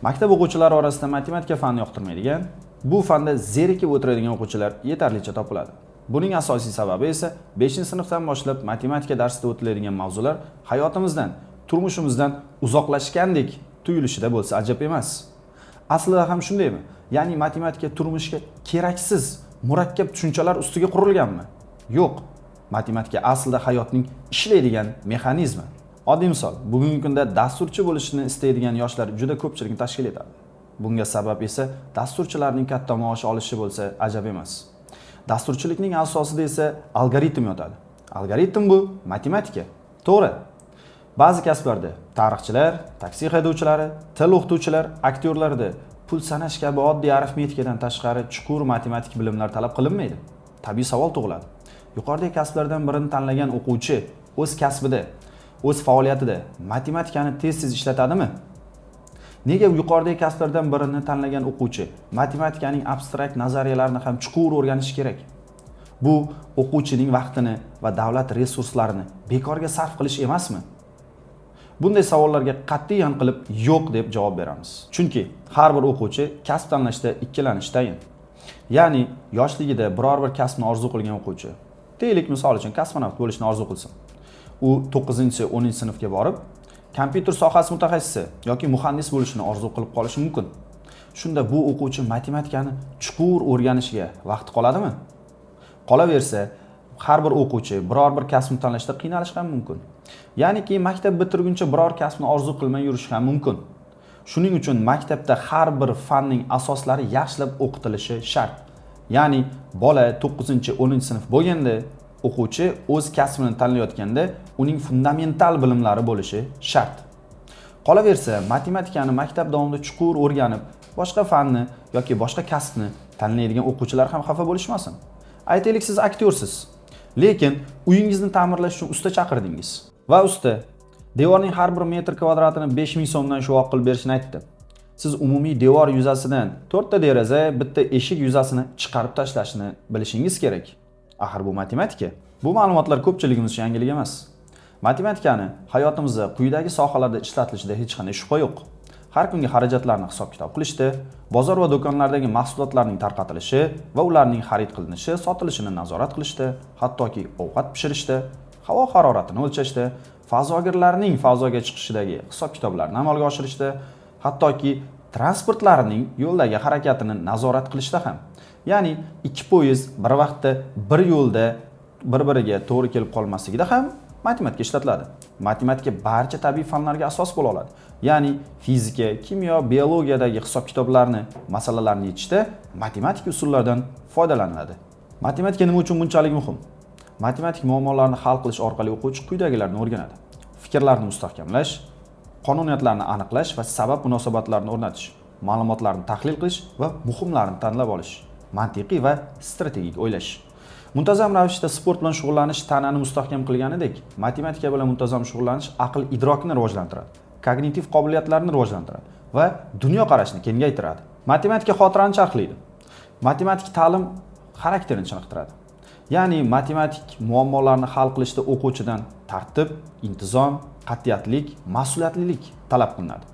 Maktab o'quvchilari orasida matematika fanini yoqtirmaydigan, bu fanda zerikib o'tiradigan o'quvchilar yetarlicha topiladi. Buning asosiy sababi esa 5-sinfdan boshlab matematika darsida o'tiladigan mavzular hayotimizdan, turmushimizdan uzoqlashgandek tuyulishida bo'lsa ajab emas. Aslida ham shundaymi? Ya'ni matematika turmushga keraksiz, murakkab tushunchalar ustiga qurilganmi? Yo'q. Matematika aslida hayotning ishlaydigan mexanizmi. Oddiy misol, bugungi kunda dasturchi bo'lishni istaydigan yoshlar juda ko'pchilikni tashkil etadi. Bunga sabab esa dasturchilarning katta maosh olishi bo'lsa ajab emas. Dasturchilikning asosida esa algoritm yotadi. Algoritm bu matematika. To'g'ri. Ba'zi kasblarda tarixchilar, taksi haydovchilari, til o'qituvchilar, aktyorlarda pul sanash kabi oddiy arifmetikadan tashqari chuqur matematik bilimlar talab qilinmaydi. Tabiiy savol tug'iladi. Yuqoridagi kasblardan birini tanlagan o'quvchi o'z kasbida, o'z faoliyatida matematikani tez-tez ishlatadimi? Nega yuqoridagi kasblardan birini tanlagan o'quvchi matematikaning abstrakt nazariyalarini ham chuqur o'rganishi kerak? Bu o'quvchining vaqtini va davlat resurslarini bekorga sarf qilish emasmi? Bunday savollarga qat'iyan qilib yo'q deb javob beramiz. Chunki har bir o'quvchi kasb tanlashda ikkilanishi tayin. Ya'ni yoshligida biror bir kasbni orzu qilgan o'quvchi, deylik misol uchun kosmonavt bo'lishni orzu qilsin. U 9-10-sinfga borib, kompyuter sohasi mutaxassisi yoki muhandis bo'lishni orzu qilib qolishi mumkin. Shunda bu o'quvchi matematikani chuqur o'rganishiga vaqt qoladimi? Qolaversa, har bir o'quvchi biror bir kasbni tanlashda qiynalishi ham mumkin. Ya'niki maktab bitirguncha biror kasbni orzu qilmay yurish ham mumkin. Shuning uchun maktabda har bir fanning asoslari yaxshilab o'qitilishi shart. Ya'ni bola 9-10-sinf bo'lganda o'quvchi o'z kasbini tanlayotganda uning fundamental bilimlari bo'lishi shart. Qolaversa, matematikani maktab davomida chuqur o'rganib, boshqa fanni yoki boshqa kasbni tanlaydigan o'quvchilar ham xafa bo'lishmasin. Aytaylik, siz aktyorsiz, lekin uyingizni ta'mirlash uchun usta chaqirdingiz va usta devorning har bir metr kvadratini 5000 so'mdan shuvoq qilib berishni aytdi. Siz umumiy devor yuzasidan 4 ta deraza, bitta eshik yuzasini chiqarib tashlashni bilishingiz kerak. Axir bu matematika. Bu ma'lumotlar ko'pchiligimiz uchun yangilik emas. Matematikani hayotimizda quyidagi sohalarda ishlatilishida hech qanday shubha yo'q. Har kungi xarajatlarni hisob-kitob qilishda, bozor va do'konlardagi mahsulotlarning tarqatilishi va ularning xarid qilinishi, sotilishini nazorat qilishda, hattoki ovqat pishirishda, havo haroratini o'lchashda, fazogirlarning fazoga chiqishidagi hisob-kitoblarni amalga oshirishda, hattoki transportlarning yo'ldagi harakatini nazorat qilishda ham. Ya'ni ikki poyezd bir vaqtda bir yo'lda bir-biriga to'g'ri kelib qolmasligida ham matematika ishlatiladi. Matematika barcha tabiiy fanlarga asos bo'la oladi. Ya'ni fizika, kimyo, biologiyadagi hisob-kitoblarni, masalalarni yechishda matematik usullardan foydalaniladi. Matematika nima uchun bunchalik muhim? Matematik muammolarni hal qilish orqali o'quvchi quyidagilarni o'rganadi. Fikrlarni mustahkamlash, qonuniyatlarni aniqlash va sabab munosabatlarni o'rnatish, ma'lumotlarni tahlil qilish va muhimlarini tanlab olish, mantiqiy va strategik o'ylash. Muntazam ravishda sport bilan shug'ullanish tanani mustahkam qilganidek, matematika bilan muntazam shug'ullanish aql idrokini rivojlantiradi, kognitiv qobiliyatlarni rivojlantiradi va dunyo qarashini kengaytiradi. Matematika xotirani charxlaydi. Matematik ta'lim xarakterini chiniqtiradi. Ya'ni matematik muammolarni hal qilishda o'quvchidan tartib, intizom, qat'iyatlik, mas'uliyatlilik talab qilinadi.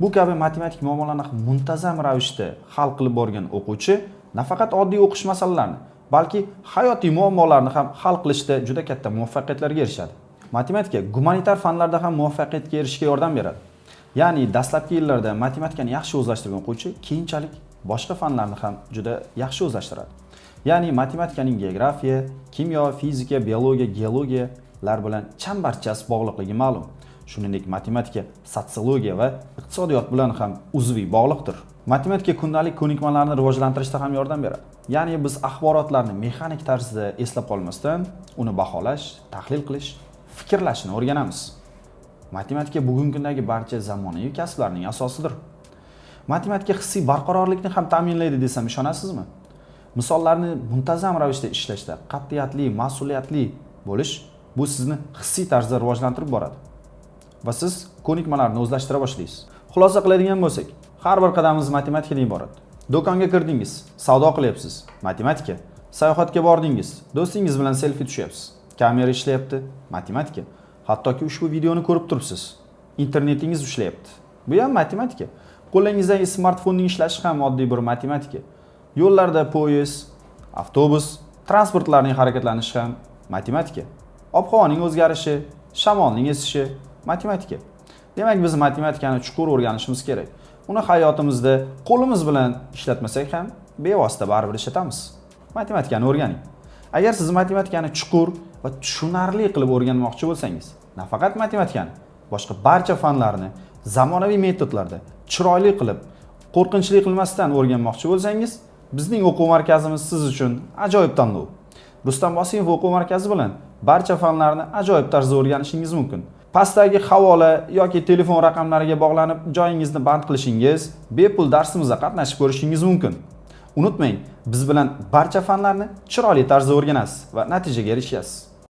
Bu kabi matematik muammolarni muntazam ravishda hal qilib borgan o'quvchi nafaqat oddiy o'qish masalalarni, balki hayotiy muammolarni ham hal qilishda juda katta muvaffaqiyatlarga erishadi. Matematika gumanitar fanlarda ham muvaffaqiyatga erishishga yordam beradi. Ya'ni dastlabki yillarda matematikani yaxshi o'zlashtirgan o'quvchi keyinchalik boshqa fanlarni ham juda yaxshi o'zlashtiradi. Ya'ni matematikaning geografiya, kimyo, fizika, biologiya, geologiyalar bilan chambarchas bog'liqligi ma'lum. Shuningdek, matematika sotsiologiya va iqtisodiyot bilan ham uzviy bog'liqdir. Matematika kundalik ko'nikmalarni rivojlantirishda ham yordam beradi. Ya'ni biz axborotlarni mexanik tarzda eslab qolmasdan, uni baholash, tahlil qilish, fikrlashni o'rganamiz. Matematika bugungi kundagi barcha zamonaviy kasblarning asosidir. Matematika hissiy barqarorlikni ham ta'minlaydi desam ishonasizmi? Misollarni muntazam ravishda ishlashda qat'iyatli, mas'uliyatli bo'lish bu sizni hissiy tarzda rivojlantirib boradi va siz ko'nikmalarni o'zlashtira boshlaysiz. Xulosa qiladigan bo'lsak, har bir qadamimiz matematikadan iborat. Do'konga kirdingiz, savdo qilyapsiz, matematika. Sayohatga bordingiz, do'stingiz bilan selfie tushyapsiz, kamera ishlayapti, matematika. Hattoki ushbu videoni ko'rib turibsiz, internetingiz ishlayapti. Bu ham matematika. Qo'lingizdagi smartfonning ishlashi ham oddiy bir matematika. Yo'llarda poyezd, avtobus, transportlarning harakatlanishi ham matematika. Ob-havoning o'zgarishi, shamolning esishi matematika. Demak, biz matematikani chuqur o'rganishimiz kerak. Uni hayotimizda qo'limiz bilan ishlatmasak ham bevosita baribir ishlatamiz. Matematikani o'rganing. Agar siz matematikani chuqur va tushunarli qilib o'rganmoqchi bo'lsangiz, nafaqat matematikani, boshqa barcha fanlarni zamonaviy metodlarda chiroyli qilib, qo'rqinchli qilmasdan o'rganmoqchi bo'lsangiz, bizning o'quv markazimiz siz uchun ajoyib tanlov. Rustam Bosimov o'quv markazi bilan barcha fanlarni ajoyib tarzda o'rganishingiz mumkin. Pastdagi havola yoki telefon raqamlariga bog'lanib, joyingizni band qilishingiz, bepul darsimizda qatnashib ko'rishingiz mumkin. Unutmang, biz bilan barcha fanlarni chiroyli tarzda o'rganasiz va natijaga erishasiz.